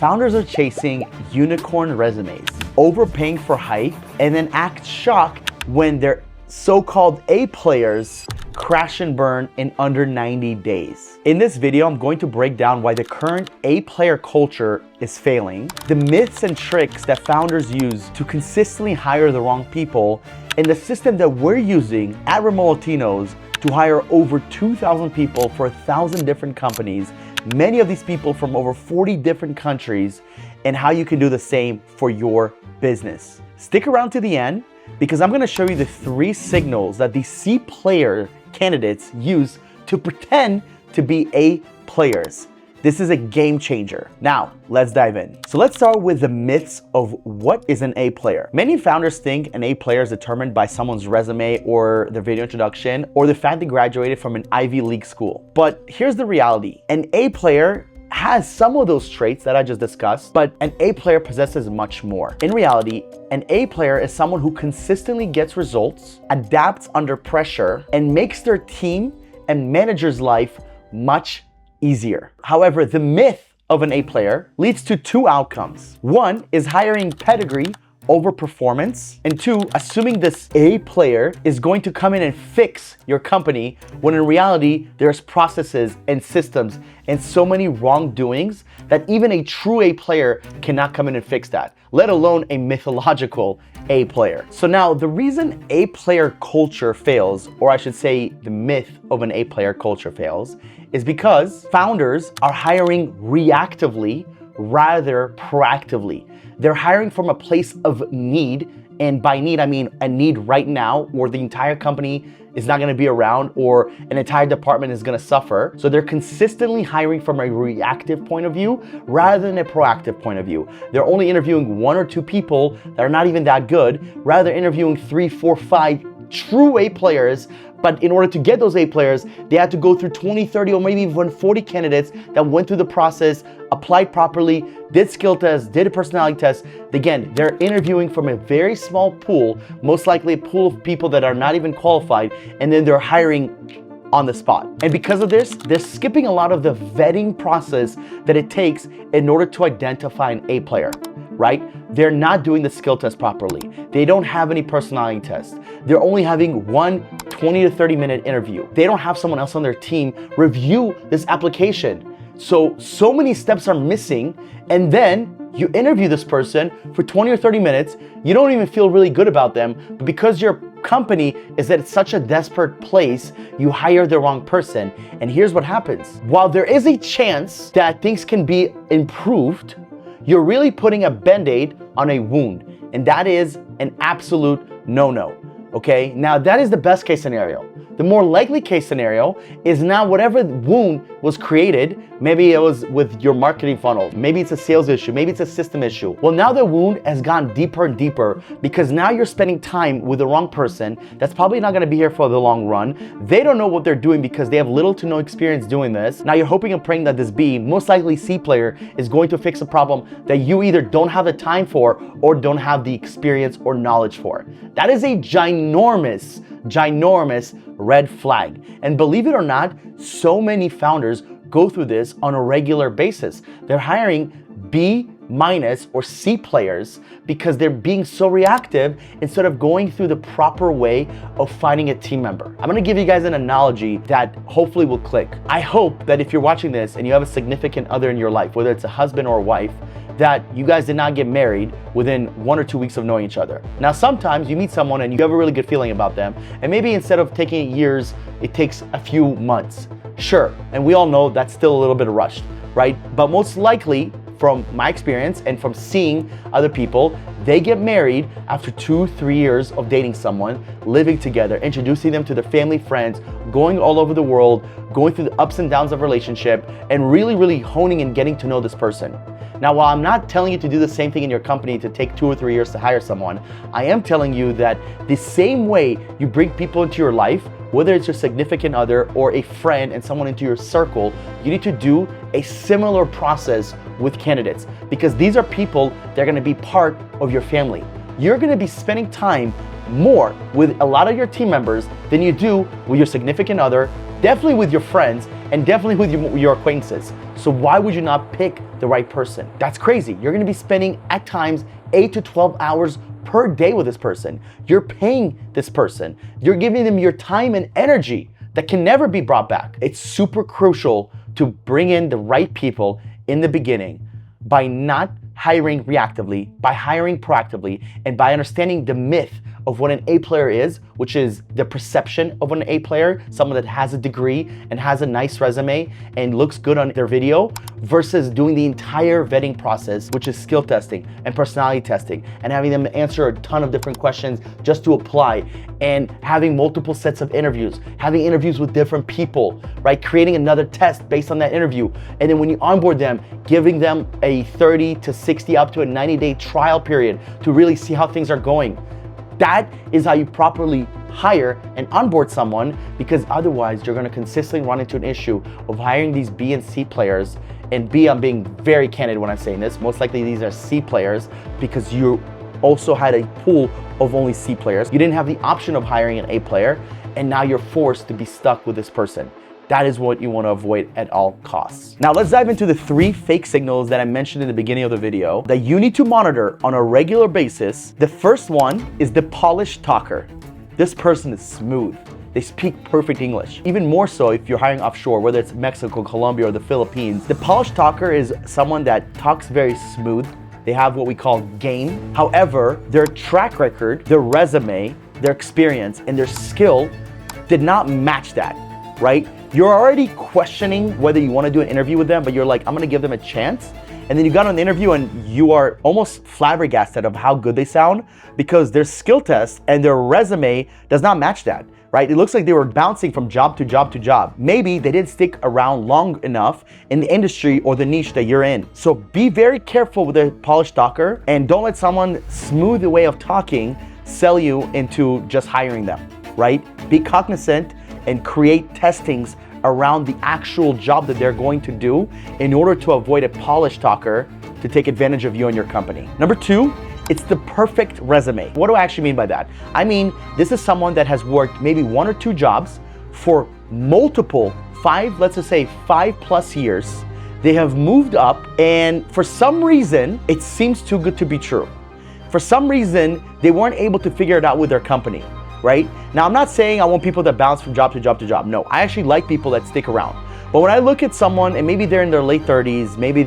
Founders are chasing unicorn resumes, overpaying for hype, and then act shocked when their so-called A players crash and burn in under 90 days. In this video, I'm going to break down why the current A player culture is failing, the myths and tricks that founders use to consistently hire the wrong people, and the system that we're using at Remote Latinos to hire over 2,000 people for 1,000 different companies, many of these people from over 40 different countries, and how you can do the same for your business. Stick around to the end because I'm gonna show you the 3 signals that the C player candidates use to pretend to be A players. This is a game changer. Now, let's dive in. So let's start with the myths of what is an A player. Many founders think an A player is determined by someone's resume or their video introduction or the fact they graduated from an Ivy League school. But here's the reality. An A player has some of those traits that I just discussed, but an A player possesses much more. In reality, an A player is someone who consistently gets results, adapts under pressure, and makes their team and manager's life much easier. However, the myth of an A player leads to 2 outcomes. 1 is hiring pedigree over performance, and 2, assuming this A player is going to come in and fix your company when in reality there's processes and systems and so many wrongdoings that even a true A player cannot come in and fix that, let alone a mythological A player. So now the reason A player culture fails, or I should say the myth of an A player culture fails, is because founders are hiring reactively rather proactively. They're hiring from a place of need, and by need I mean a need right now, or the entire company is not gonna be around, or an entire department is gonna suffer. So they're consistently hiring from a reactive point of view rather than a proactive point of view. They're only interviewing 1 or 2 people that are not even that good, rather interviewing 3, 4, 5 true A players. But in order to get those A players, they had to go through 20, 30, or maybe even 40 candidates that went through the process, applied properly, did skill tests, did a personality test. Again, they're interviewing from a very small pool, most likely a pool of people that are not even qualified, and then they're hiring on the spot. And because of this, they're skipping a lot of the vetting process that it takes in order to identify an A player, right? They're not doing the skill test properly. They don't have any personality tests. They're only having one 20 to 30 minute interview. They don't have someone else on their team review this application. So many steps are missing, and then you interview this person for 20 or 30 minutes. You don't even feel really good about them, but because your company is at such a desperate place, you hire the wrong person. And here's what happens. While there is a chance that things can be improved, you're really putting a band-aid on a wound, and that is an absolute no-no, okay? Now, that is the best case scenario. The more likely case scenario is now whatever wound was created, maybe it was with your marketing funnel, maybe it's a sales issue, maybe it's a system issue. Well, now the wound has gone deeper and deeper because now you're spending time with the wrong person that's probably not gonna be here for the long run. They don't know what they're doing because they have little to no experience doing this. Now you're hoping and praying that this B, most likely C player, is going to fix a problem that you either don't have the time for or don't have the experience or knowledge for. That is a ginormous red flag. And believe it or not, so many founders go through this on a regular basis. They're hiring B- or C players because they're being so reactive instead of going through the proper way of finding a team member. I'm gonna give you guys an analogy that hopefully will click. I hope that if you're watching this and you have a significant other in your life, whether it's a husband or a wife, that you guys did not get married within 1 or 2 weeks of knowing each other. Now, sometimes you meet someone and you have a really good feeling about them, and maybe instead of taking years, it takes a few months. Sure, and we all know that's still a little bit rushed, right? But most likely, from my experience and from seeing other people, they get married after 2, 3 years of dating someone, living together, introducing them to their family, friends, going all over the world, going through the ups and downs of relationship, and really honing and getting to know this person. Now, while I'm not telling you to do the same thing in your company to take 2 or 3 years to hire someone, I am telling you that the same way you bring people into your life, whether it's your significant other or a friend and someone into your circle, you need to do a similar process with candidates, because these are people that are gonna be part of your family. You're gonna be spending time more with a lot of your team members than you do with your significant other, definitely with your friends, and definitely with your acquaintances. So why would you not pick the right person? That's crazy. You're gonna be spending at times 8 to 12 hours per day with this person. You're paying this person. You're giving them your time and energy that can never be brought back. It's super crucial to bring in the right people in the beginning by not hiring reactively, by hiring proactively, and by understanding the myth of what an A player is, which is the perception of an A player, someone that has a degree and has a nice resume and looks good on their video, versus doing the entire vetting process, which is skill testing and personality testing, and having them answer a ton of different questions just to apply, and having multiple sets of interviews, having interviews with different people, right? Creating another test based on that interview. And then when you onboard them, giving them a 30 to 60 up to a 90-day trial period to really see how things are going. That is how you properly hire and onboard someone, because otherwise you're gonna consistently run into an issue of hiring these B and C players. And B, I'm being very candid when I'm saying this, most likely these are C players because you also had a pool of only C players. You didn't have the option of hiring an A player, and now you're forced to be stuck with this person. That is what you want to avoid at all costs. Now let's dive into the 3 fake signals that I mentioned in the beginning of the video that you need to monitor on a regular basis. The first one is the polished talker. This person is smooth. They speak perfect English. Even more so if you're hiring offshore, whether it's Mexico, Colombia, or the Philippines. The polished talker is someone that talks very smooth. They have what we call game. However, their track record, their resume, their experience, and their skill did not match that, right? You're already questioning whether you want to do an interview with them, but you're like, I'm going to give them a chance. And then you got on the interview and you are almost flabbergasted of how good they sound because their skill test and their resume does not match that, right? It looks like they were bouncing from job to job to job. Maybe they didn't stick around long enough in the industry or the niche that you're in. So be very careful with a polished talker and don't let someone smooth the way of talking sell you into just hiring them, right? Be cognizant and create testings around the actual job that they're going to do in order to avoid a polished talker to take advantage of you and your company. Number 2, it's the perfect resume. What do I actually mean by that? I mean, this is someone that has worked maybe 1 or 2 jobs for multiple, let's just say 5+ years. They have moved up, and for some reason, it seems too good to be true. For some reason, they weren't able to figure it out with their company. Right? Now, I'm not saying I want people that bounce from job to job to job. No, I actually like people that stick around. But when I look at someone and maybe they're in their late 30s, maybe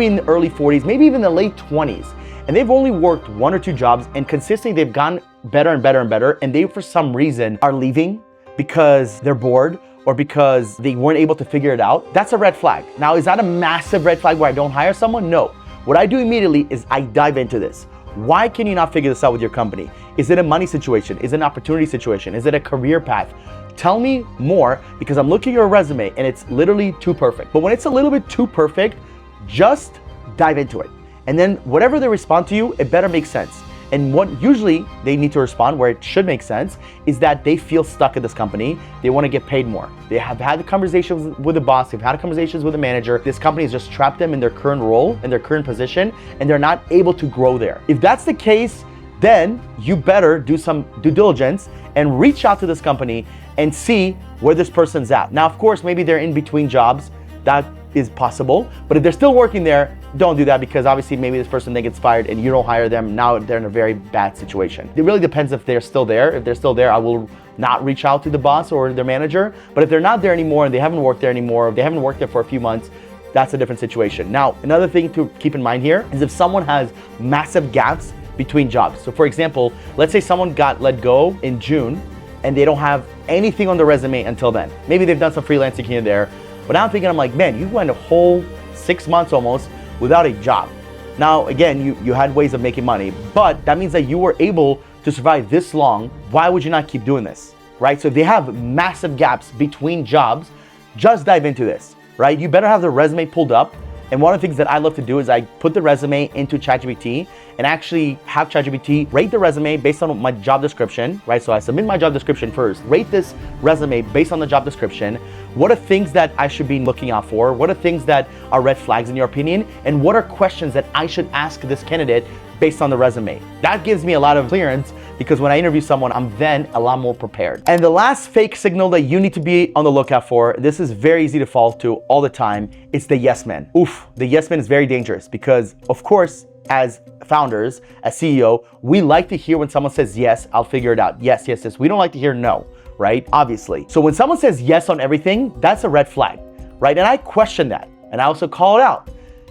in the early 40s, maybe even the late 20s, and they've only worked 1 or 2 jobs and consistently they've gotten better and better and better, and they for some reason are leaving because they're bored or because they weren't able to figure it out, that's a red flag. Now, is that a massive red flag where I don't hire someone? No. What I do immediately is I dive into this. Why can you not figure this out with your company? Is it a money situation? Is it an opportunity situation? Is it a career path? Tell me more, because I'm looking at your resume and it's literally too perfect. But when it's a little bit too perfect, just dive into it. And then whatever they respond to you, it better make sense. And what usually they need to respond, where it should make sense, is that they feel stuck at this company. They want to get paid more. They have had the conversations with the boss. They've had conversations with the manager. This company has just trapped them in their current role, in their current position, and they're not able to grow there. If that's the case, then you better do some due diligence and reach out to this company and see where this person's at. Now, of course, maybe they're in between jobs. That is possible. But if they're still working there, don't do that, because obviously maybe this person then gets fired and you don't hire them. Now they're in a very bad situation. It really depends if they're still there. If they're still there, I will not reach out to the boss or their manager. But if they're not there anymore and they haven't worked there anymore, if they haven't worked there for a few months, that's a different situation. Now, another thing to keep in mind here is if someone has massive gaps between jobs. So for example, let's say someone got let go in June and they don't have anything on the resume until then. Maybe they've done some freelancing here and there. But now I'm thinking, I'm like, man, you went a whole 6 months almost without a job. Now, again, you had ways of making money, but that means that you were able to survive this long. Why would you not keep doing this, right? So if they have massive gaps between jobs, just dive into this, right? You better have the resume pulled up. And one of the things that I love to do is I put the resume into ChatGPT and actually have ChatGPT rate the resume based on my job description, right? So I submit my job description first, rate this resume based on the job description. What are things that I should be looking out for? What are things that are red flags in your opinion? And what are questions that I should ask this candidate based on the resume? That gives me a lot of clearance, because when I interview someone, I'm then a lot more prepared. And the last fake signal that you need to be on the lookout for, this is very easy to fall to all the time, it's the yes man. Oof, the yes man is very dangerous because, of course, as founders, as CEO, we like to hear when someone says yes, I'll figure it out. Yes, yes, yes. We don't like to hear no, right? Obviously. So when someone says yes on everything, that's a red flag, right? And I question that, and I also call it out.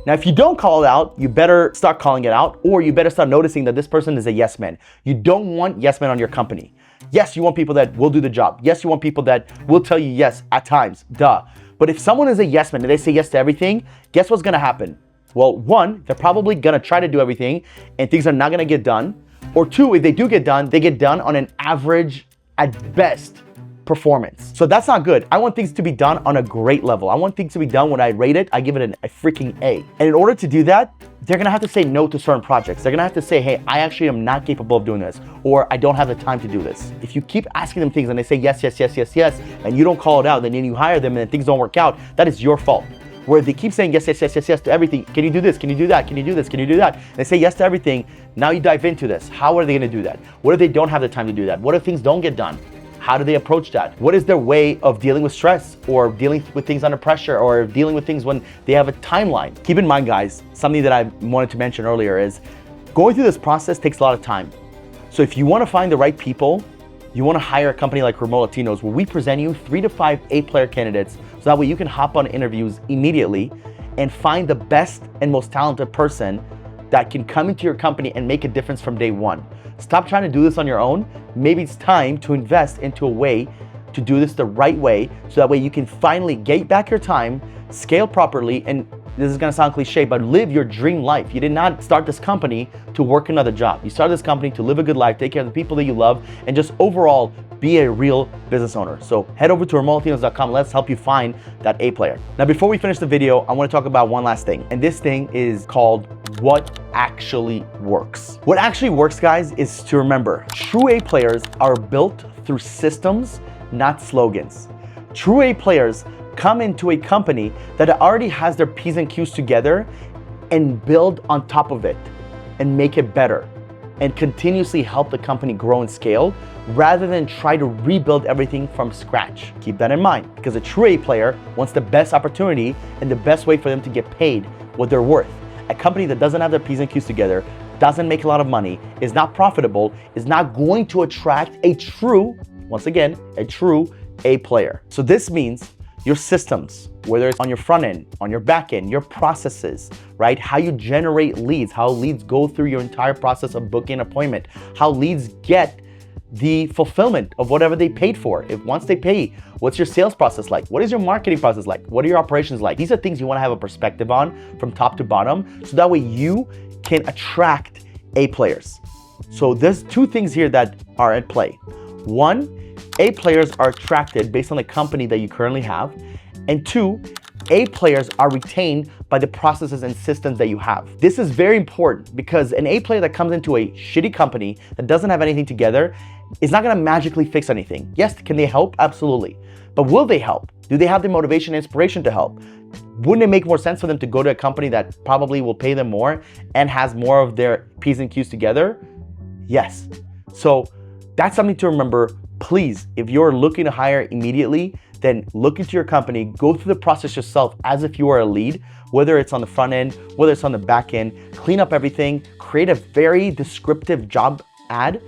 Now, if you don't call it out, you better start calling it out, or you better start noticing that this person is a yes man. You don't want yes men on your company. Yes, you want people that will do the job. Yes, you want people that will tell you yes at times, duh. But if someone is a yes man and they say yes to everything, guess what's gonna happen? Well, one, they're probably gonna try to do everything and things are not gonna get done. Or two, if they do get done, they get done on an average, at best, performance. So that's not good. I want things to be done on a great level. I want things to be done when I rate it, I give it a freaking A. And in order to do that, they're gonna have to say no to certain projects. They're gonna have to say, hey, I actually am not capable of doing this, or I don't have the time to do this. If you keep asking them things and they say yes, yes, yes, yes, yes, and you don't call it out, and then you hire them and then things don't work out, that is your fault. Where they keep saying yes, yes, yes, yes, yes to everything. Can you do this? Can you do that? Can you do this? Can you do that? They say yes to everything. Now you dive into this. How are they gonna do that? What if they don't have the time to do that? What if things don't get done? How do they approach that? What is their way of dealing with stress, or dealing with things under pressure, or dealing with things when they have a timeline? Keep in mind, guys, something that I wanted to mention earlier is going through this process takes a lot of time. So if you wanna find the right people, you wanna hire a company like Remote Latinos, where we present you 3 to 5 A-player candidates, so that way you can hop on interviews immediately and find the best and most talented person that can come into your company and make a difference from day one. Stop trying to do this on your own. Maybe it's time to invest into a way to do this the right way, so that way you can finally get back your time, scale properly, and this is gonna sound cliche, but live your dream life. You did not start this company to work another job. You started this company to live a good life, take care of the people that you love, and just overall be a real business owner. So head over to remotelatinos.com. Let's help you find that A player. Now, before we finish the video, I wanna talk about one last thing. And this thing is called what actually works. What actually works, guys, is to remember, true A players are built through systems, not slogans. True A players come into a company that already has their P's and Q's together and build on top of it and make it better and continuously help the company grow and scale, rather than try to rebuild everything from scratch. Keep that in mind, because a true A player wants the best opportunity and the best way for them to get paid what they're worth. A company that doesn't have their P's and Q's together, doesn't make a lot of money, is not profitable, is not going to attract a true, once again, a true A player. So this means your systems, whether it's on your front end, on your back end, your processes, right? How you generate leads, how leads go through your entire process of booking an appointment, how leads get the fulfillment of whatever they paid for. If once they pay, what's your sales process like? What is your marketing process like? What are your operations like? These are things you wanna have a perspective on from top to bottom, so that way you can attract A players. So there's 2 things here that are at play. One, A players are attracted based on the company that you currently have. And 2, A players are retained by the processes and systems that you have. This is very important, because an A player that comes into a shitty company that doesn't have anything together is not gonna magically fix anything. Yes, can they help? Absolutely. But will they help? Do they have the motivation and inspiration to help? Wouldn't it make more sense for them to go to a company that probably will pay them more and has more of their P's and Q's together? Yes. So that's something to remember. Please, if you're looking to hire immediately, then look into your company, go through the process yourself as if you are a lead, whether it's on the front end, whether it's on the back end, clean up everything, create a very descriptive job ad,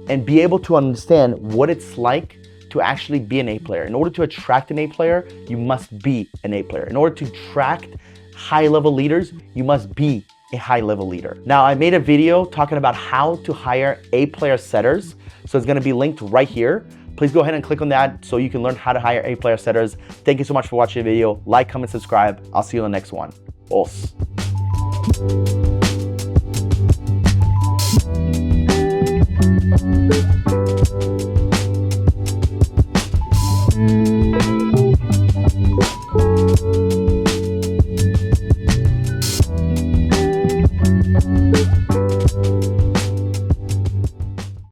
and be able to understand what it's like to actually be an A player. In order to attract an A player, you must be an A player. In order to attract high-level leaders, you must be a high-level leader. Now, I made a video talking about how to hire A player setters. So it's gonna be linked right here. Please go ahead and click on that so you can learn how to hire A player setters. Thank you so much for watching the video. Like, comment, subscribe. I'll see you in the next one. Os.